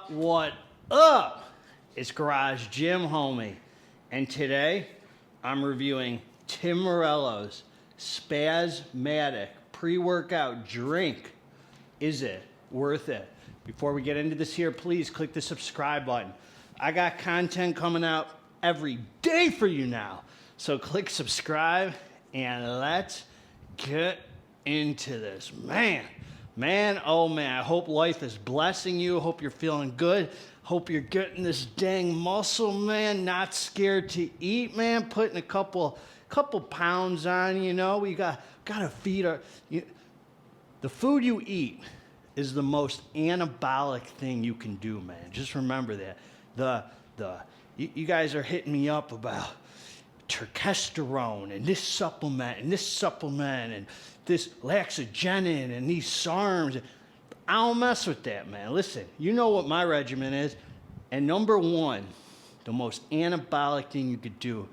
What up? It's Garage Gym Homie, and today I'm reviewing Tim Muriello's Spazmatic pre-workout drink. Is it worth it? Before we get into this here, please click the subscribe button. I got content coming out every day for you now. So click subscribe and let's get into this. Man, oh man, I hope life is blessing you. Hope you're feeling good. Hope you're getting this dang muscle, man. Not scared to eat, man. Putting a couple pounds on, you know. We gotta feed our... the food you eat is the most anabolic thing you can do, man. Just remember that. You guys are hitting me up about testosterone and this supplement and this laxagenin and these SARMs. I don't mess with that, man. Listen, you know what my regimen is. And number one, the most anabolic thing you could do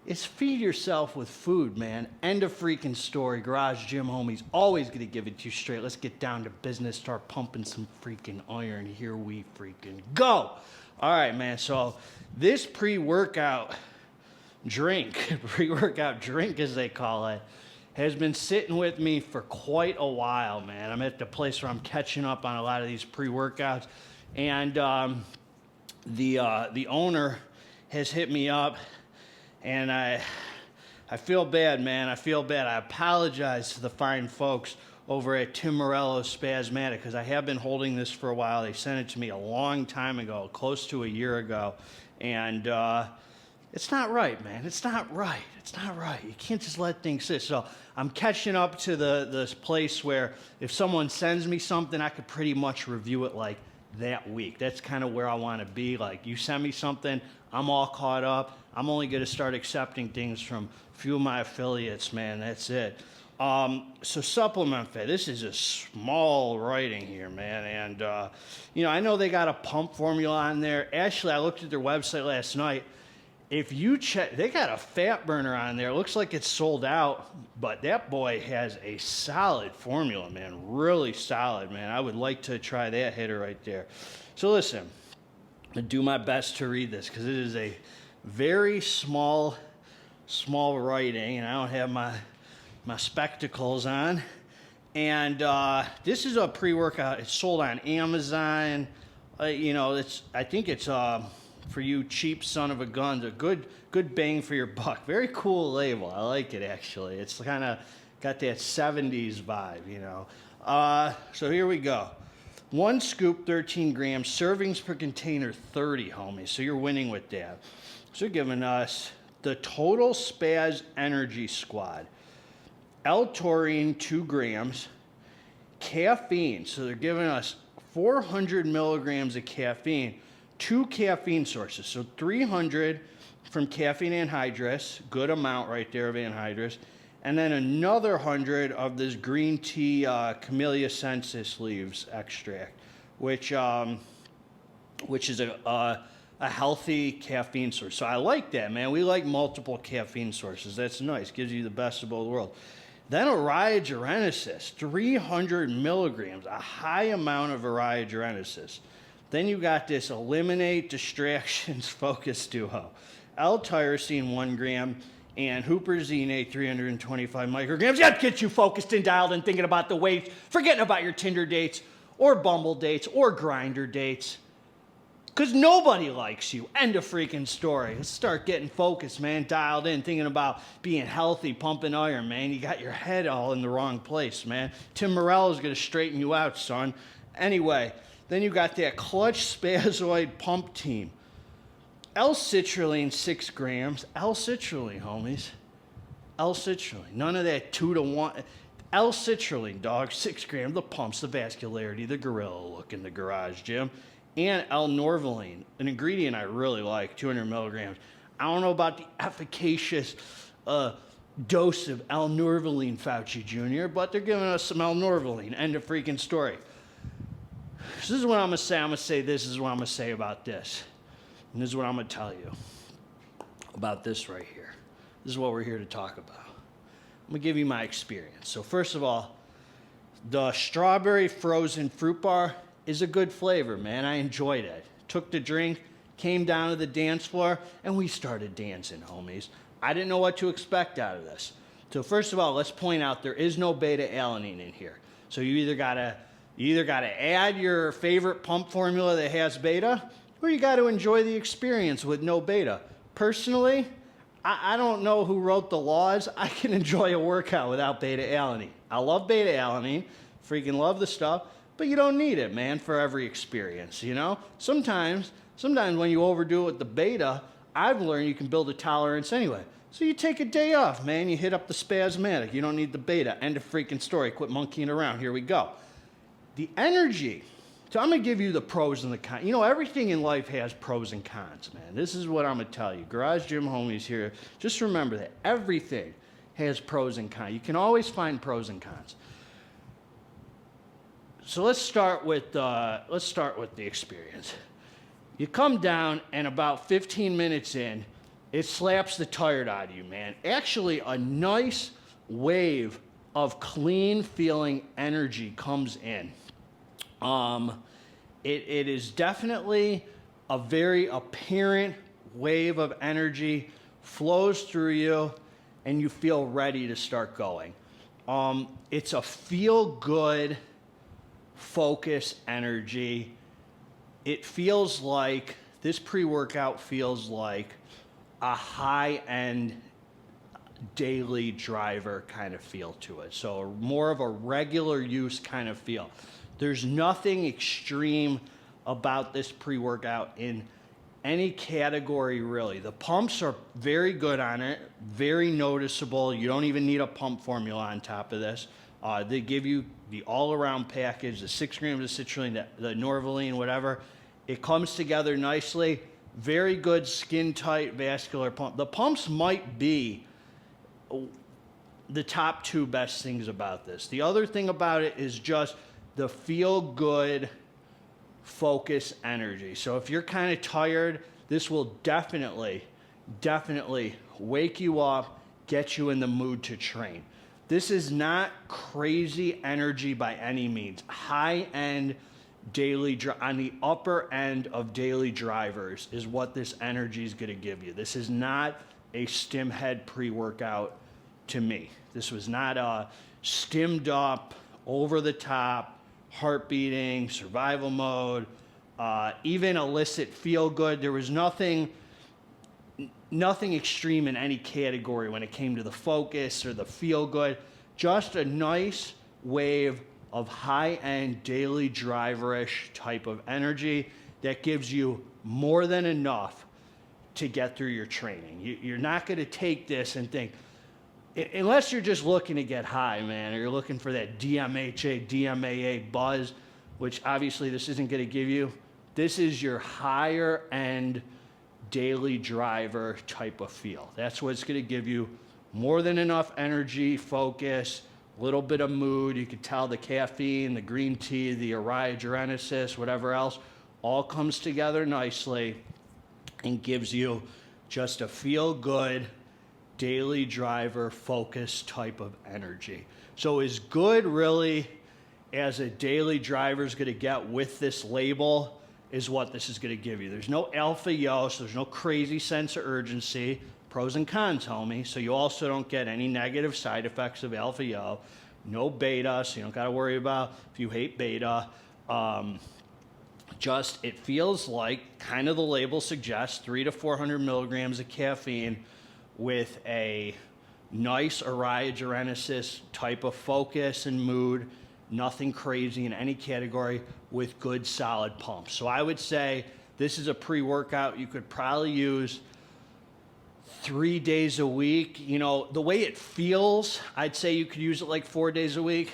is feed yourself with food, man. End of freaking story. Garage Gym Homie's always going to give it to you straight. Let's get down to business. Start pumping some freaking iron. Here we freaking go. All right, man. So this pre-workout drink as they call it, has been sitting with me for quite a while, man. I'm at the place where I'm catching up on a lot of these pre-workouts, and the owner has hit me up, and I feel bad, man. I feel bad. I apologize to the fine folks over at Tim Muriello's Spazmatic, because I have been holding this for a while. They sent it to me a long time ago, close to a year ago, and it's not right, man. It's not right. It's not right. You can't just let things sit. So I'm catching up to this place where if someone sends me something, I could pretty much review it like that week. That's kind of where I want to be. Like, you send me something, I'm all caught up. I'm only going to start accepting things from a few of my affiliates, man. That's it. So supplement fit. This is a small writing here, man. And, I know they got a pump formula on there. Actually, I looked at their website last night. If you check, they got a fat burner on there. It looks like it's sold out, but that boy has a solid formula, man. Really solid, man. I would like to try that hitter right there. So listen, I'm going to do my best to read this because it is a very small writing, and I don't have my spectacles on. And this is a pre-workout. It's sold on Amazon. I think it's... for you cheap son of a guns, a good bang for your buck. Very cool label. I like it, actually. It's kind of got that 70s vibe, you know. So here we go. 1 scoop, 13 grams. Servings per container, 30, homie. So you're winning with that. So they're giving us the Total Spaz Energy Squad. L-taurine, 2 grams. Caffeine. So they're giving us 400 milligrams of caffeine. 2 caffeine sources, so 300 from caffeine anhydrous, good amount right there of anhydrous, and then another 100 of this green tea Camellia sensis leaves extract, which is a healthy caffeine source. So I like that, man. We like multiple caffeine sources. That's nice. Gives you the best of both worlds. Then Arrhea-Genesis, 300 milligrams, a high amount of Arrhea-Genesis. Then you got this Eliminate Distractions Focus Duo. L-tyrosine, 1 gram, and huperzine, 325 micrograms. That gets you focused and dialed and thinking about the weights, forgetting about your Tinder dates, or Bumble dates, or Grindr dates. Because nobody likes you. End of freaking story. Let's start getting focused, man, dialed in, thinking about being healthy, pumping iron, man. You got your head all in the wrong place, man. Tim Muriello's going to straighten you out, son. Anyway... Then you got that Clutch Spazoid Pump Team. L-citrulline, 6 grams. L-citrulline, homies. L-citrulline. None of that 2 to 1. L-citrulline, dog. 6 grams. The pumps, the vascularity, the gorilla look in the garage gym. And L-norvaline, an ingredient I really like, 200 milligrams. I don't know about the efficacious dose of L-norvaline, Fauci Jr., but they're giving us some L-norvaline. End of freaking story. So this is what I'm going to say. I'm going to say this. This is what I'm going to say about this. And this is what I'm going to tell you about this right here. This is what we're here to talk about. I'm going to give you my experience. So first of all, the strawberry frozen fruit bar is a good flavor, man. I enjoyed it. Took the drink, came down to the dance floor, and we started dancing, homies. I didn't know what to expect out of this. So first of all, let's point out there is no beta-alanine in here. So you either gotta add your favorite pump formula that has beta, or you got to enjoy the experience with no beta. Personally, I don't know who wrote the laws. I can enjoy a workout without beta-alanine. I love beta-alanine, freaking love the stuff, but you don't need it, man, for every experience, you know? Sometimes when you overdo it with the beta, I've learned you can build a tolerance anyway. So you take a day off, man. You hit up the Spazmatic. You don't need the beta. End of freaking story. Quit monkeying around. Here we go. The energy. So I'm going to give you the pros and the cons. You know, everything in life has pros and cons, man. This is what I'm going to tell you. Garage Gym Homies here. Just remember that everything has pros and cons. You can always find pros and cons. So let's start with the experience. You come down, and about 15 minutes in, it slaps the tired out of you, man. Actually, a nice wave of clean feeling energy comes in. It is definitely a very apparent wave of energy, flows through you, and you feel ready to start going. It's a feel-good, focus energy. It feels like, this pre-workout feels like a high-end daily driver kind of feel to it. So more of a regular use kind of feel. There's nothing extreme about this pre-workout in any category, really. The pumps are very good on it, very noticeable. You don't even need a pump formula on top of this. They give you the all-around package, the 6 grams of citrulline, the Norvaline, whatever. It comes together nicely. Very good skin-tight vascular pump. The pumps might be the top 2 best things about this. The other thing about it is just the feel-good focus energy. So if you're kind of tired, this will definitely wake you up, get you in the mood to train. This is not crazy energy by any means. High-end daily, on the upper end of daily drivers is what this energy is going to give you. This is not a stim head pre-workout to me. This was not a stimmed up, over the top, heart beating, survival mode, even illicit feel good. There was nothing extreme in any category when it came to the focus or the feel good. Just a nice wave of high-end daily driverish type of energy that gives you more than enough to get through your training. You're not going to take this and think, unless you're just looking to get high, man, or you're looking for that DMHA, DMAA buzz, which obviously this isn't going to give you. This is your higher end daily driver type of feel. That's what's going to give you more than enough energy, focus, a little bit of mood. You can tell the caffeine, the green tea, the Genesis, whatever else, all comes together nicely and gives you just a feel-good, daily driver focus type of energy. So as good really as a daily driver is going to get with this label is what this is going to give you. There's no alpha yo, so there's no crazy sense of urgency. Pros and cons, homie. So you also don't get any negative side effects of alpha yo. No beta, so you don't got to worry about if you hate beta. Just it feels like, kind of the label suggests, 300 to 400 milligrams of caffeine with a nice Genesis type of focus and mood, nothing crazy in any category, with good solid pumps. So I would say this is a pre-workout you could probably use 3 days a week. You know, the way it feels, I'd say you could use it like 4 days a week.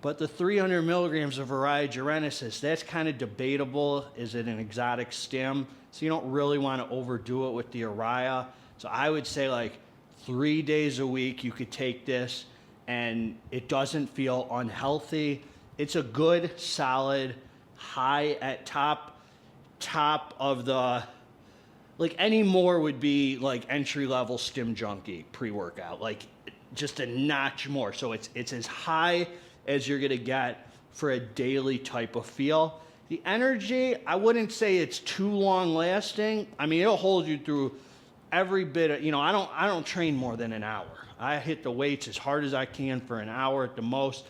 But the 300 milligrams of Genesis, that's kind of debatable. Is it an exotic stim? So you don't really want to overdo it with the Araya. So I would say like 3 days a week you could take this and it doesn't feel unhealthy. It's a good, solid, high at top of the, like any more would be like entry-level Stim Junkie pre-workout, like just a notch more. So it's as high as you're gonna get for a daily type of feel. The energy, I wouldn't say it's too long lasting. I mean, it'll hold you through every bit of, I don't train more than an hour. I hit the weights as hard as I can for an hour at the most,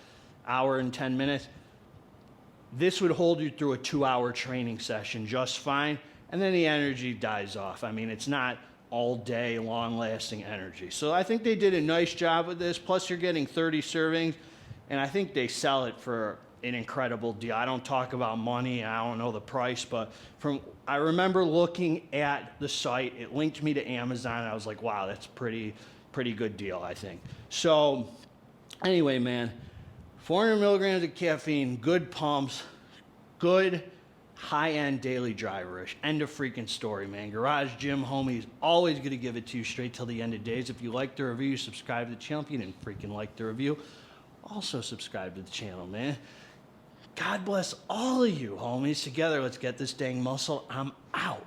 hour and 10 minutes. This would hold you through a 2-hour training session just fine, and then the energy dies off. I mean, it's not all day long lasting energy. So I think they did a nice job with this. Plus you're getting 30 servings, and I think they sell it for an incredible deal. I don't talk about money, I don't know the price, but I remember looking at the site, it linked me to Amazon, and I was like, wow, that's pretty good deal, I think. So anyway, man, 400 milligrams of caffeine, good pumps, good high-end daily driverish. End of freaking story, man. Garage Gym Homie is always going to give it to you straight till the end of days. If you like the review, subscribe to the channel. If you didn't freaking like the review, also subscribe to the channel, man. God bless all of you, homies. Together, let's get this dang muscle. I'm out.